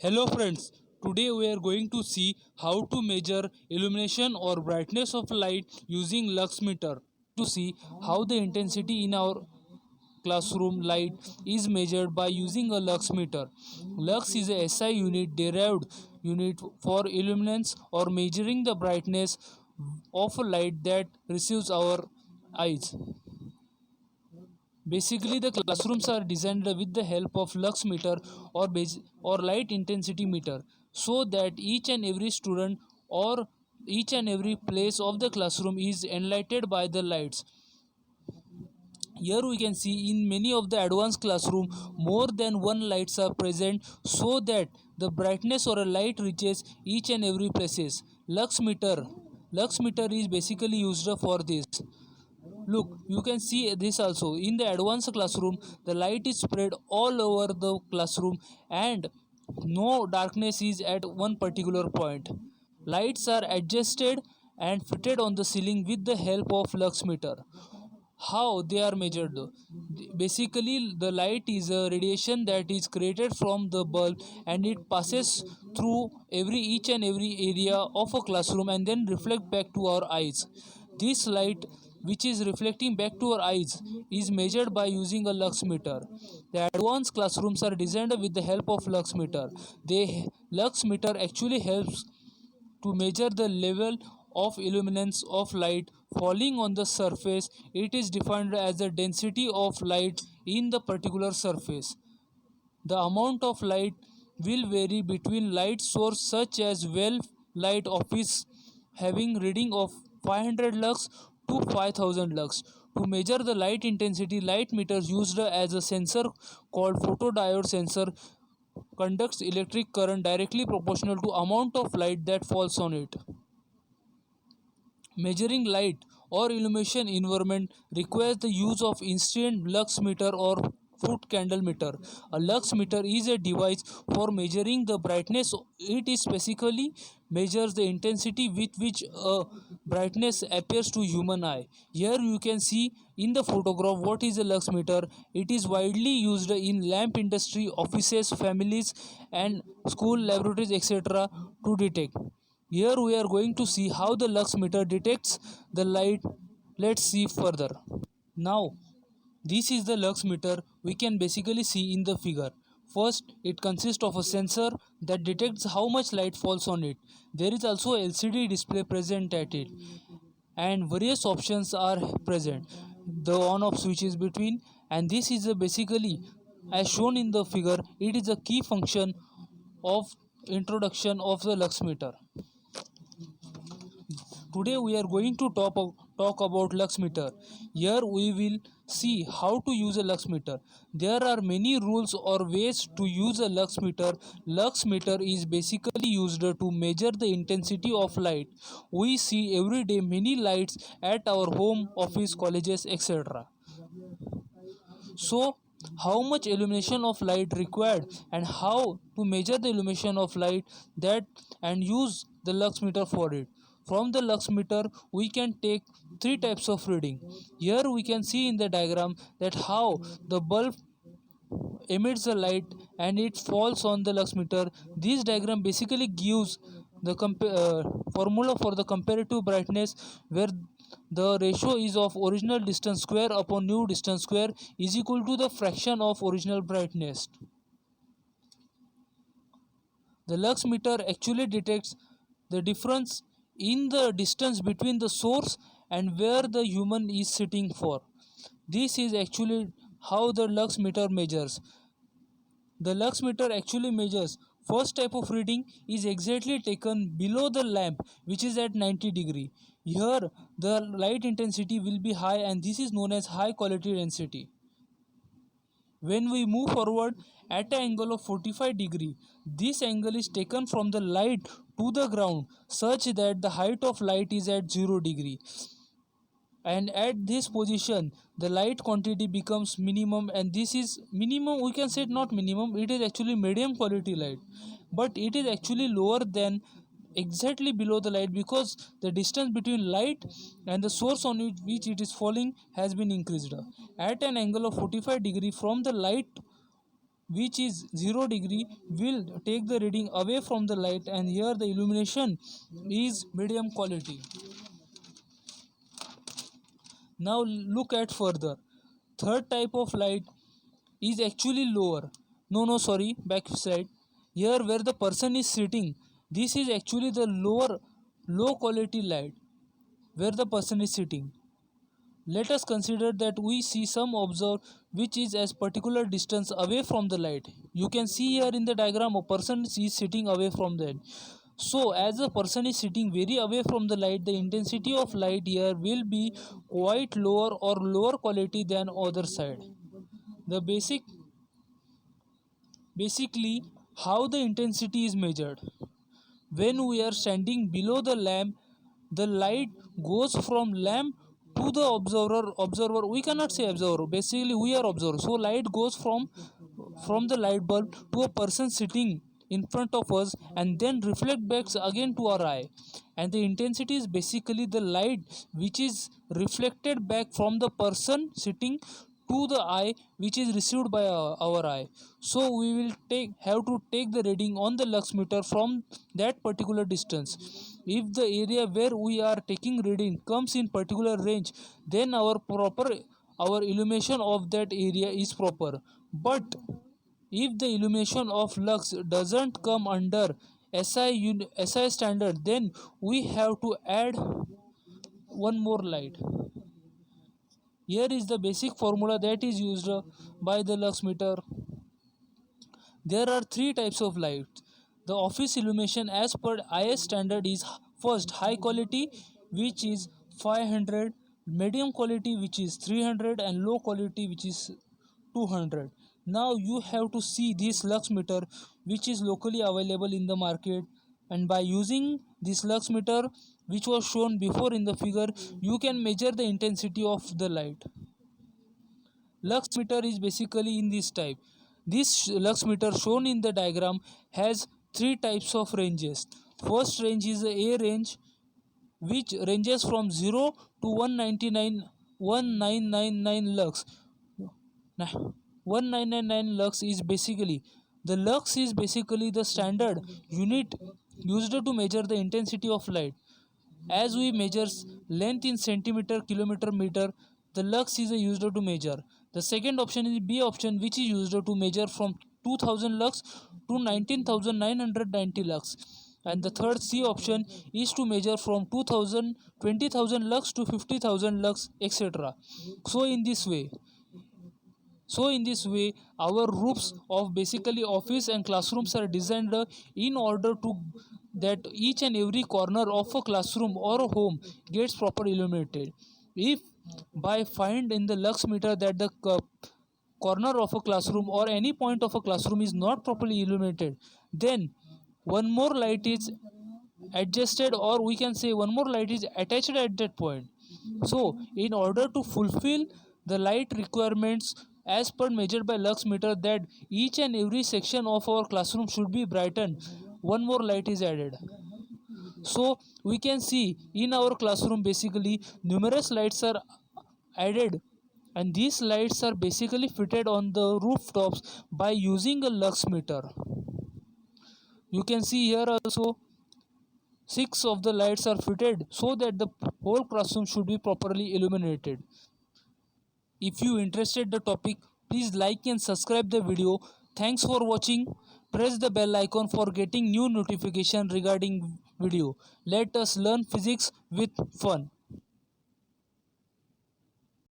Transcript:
Hello friends, today we are going to see how to measure illumination or brightness of light using lux meter. To see how the intensity in our classroom light is measured by using a lux meter. Lux is a SI unit derived unit for illuminance or measuring the brightness of a light that receives our eyes. Basically, the classrooms are designed with the help of lux meter or light intensity meter so that each and every student or each and every place of the classroom is enlightened by the lights. Here we can see in many of the advanced classroom more than one lights are present so that the brightness or a light reaches each and every places. Lux meter is basically used for this. Look, you can see this also. In the advanced classroom, the light is spread all over the classroom and no darkness is at one particular point. Lights are adjusted and fitted on the ceiling with the help of lux meter. How they are measured though? Basically, the light is a radiation that is created from the bulb and it passes through each and every area of a classroom and then reflect back to our eyes. This light which is reflecting back to our eyes is measured by using a lux meter. The advanced classrooms are designed with the help of lux meter. The lux meter actually helps to measure the level of illuminance of light falling on the surface. It is defined as the density of light in the particular surface. The amount of light will vary between light source such as well light office having reading of 500 lux to 5000 lux. To measure the light intensity, light meters used as a sensor called photodiode sensor conducts electric current directly proportional to amount of light that falls on it. Measuring light or illumination environment requires the use of instant lux meter or foot candle meter. A lux meter is a device for measuring the brightness. It is specifically measures the intensity with which a brightness appears to human eye. Here you can see in the photograph what is a lux meter. It is widely used in lamp industry, offices, families and school laboratories etc. to detect. Here we are going to see how the lux meter detects the light. Let's see further. Now, this is the lux meter we can basically see in the figure. First, it consists of a sensor that detects how much light falls on it. There is also a LCD display present at it and various options are present. The on off switch is between and this is basically as shown in the figure. It is a key function of introduction of the lux meter. Today we are going to talk about lux meter. Here we will see how to use a lux meter. There are many rules or ways to use a lux meter. Lux meter is basically used to measure the intensity of light. We see every day many lights at our home, office, colleges, etc. So, how much illumination of light required and how to measure the illumination of light that and use the lux meter for it. From the lux meter, we can take three types of reading. Here we can see in the diagram that how the bulb emits the light and it falls on the lux meter. This diagram basically gives the formula for the comparative brightness where the ratio is of original distance square upon new distance square is equal to the fraction of original brightness. The lux meter actually detects the difference in the distance between the source and where the human is sitting for. This is actually how the lux meter measures. The lux meter actually measures first type of reading is exactly taken below the lamp which is at 90 degree. Here the light intensity will be high and this is known as high quality density. When we move forward at an angle of 45 degree, this angle is taken from the light to the ground such that the height of light is at 0 degree. And at this position the light quantity becomes minimum and this is minimum, we can say not minimum, it is actually medium quality light, but it is actually lower than exactly below the light because the distance between light and the source on which it is falling has been increased. At an angle of 45 degree from the light which is 0 degree, will take the reading away from the light, and here the illumination is medium quality. Now look at further. Third type of light is actually lower. No, sorry, back side. Here where the person is sitting, this is actually the low quality light where the person is sitting. Let us consider that we see some observer which is as particular distance away from the light. You can see here in the diagram a person is sitting away from that. So as a person is sitting very away from the light, the intensity of light here will be quite lower or lower quality than other side. The basically how the intensity is measured. When we are standing below the lamp, the light goes from lamp to the observer. We cannot say observer, basically we are observer. So light goes from the light bulb to a person sitting in front of us, and then reflect back again to our eye. And the intensity is basically the light which is reflected back from the person sitting to the eye, which is received by our eye. So we will have to take the reading on the lux meter from that particular distance. If the area where we are taking reading comes in particular range, then our illumination of that area is proper. But if the illumination of lux doesn't come under SI standard, then we have to add one more light. Here is the basic formula that is used by the lux meter. There are three types of light. The office illumination as per IS standard is first high quality, which is 500, medium quality, which is 300, and low quality, which is 200. Now you have to see this lux meter which is locally available in the market, and by using this lux meter which was shown before in the figure, you can measure the intensity of the light. Lux meter is basically in this type. This lux meter shown in the diagram has three types of ranges. First range is the A range, which ranges from 0 to 1999 lux. 1999 lux is basically the standard unit used to measure the intensity of light. As we measures length in centimeter, kilometer, meter, the lux is used to measure. The second option is B option, which is used to measure from 2000 lux to 19,990 lux. And the third C option is to measure from 2000, 20,000 lux to 50,000 lux, etc. So in this way, our roofs of basically office and classrooms are designed in order to that each and every corner of a classroom or a home gets proper illuminated. If by find in the lux meter that the corner of a classroom or any point of a classroom is not properly illuminated, then one more light is adjusted, or we can say one more light is attached at that point. So in order to fulfill the light requirements as per measured by lux meter, that each and every section of our classroom should be brightened, one more light is added. So we can see in our classroom basically numerous lights are added, and these lights are basically fitted on the rooftops by using a lux meter. You can see here also 6 of the lights are fitted so that the whole classroom should be properly illuminated. If you interested the topic, please like and subscribe the video. Thanks for watching. Press the bell icon for getting new notification regarding video. Let us learn physics with fun.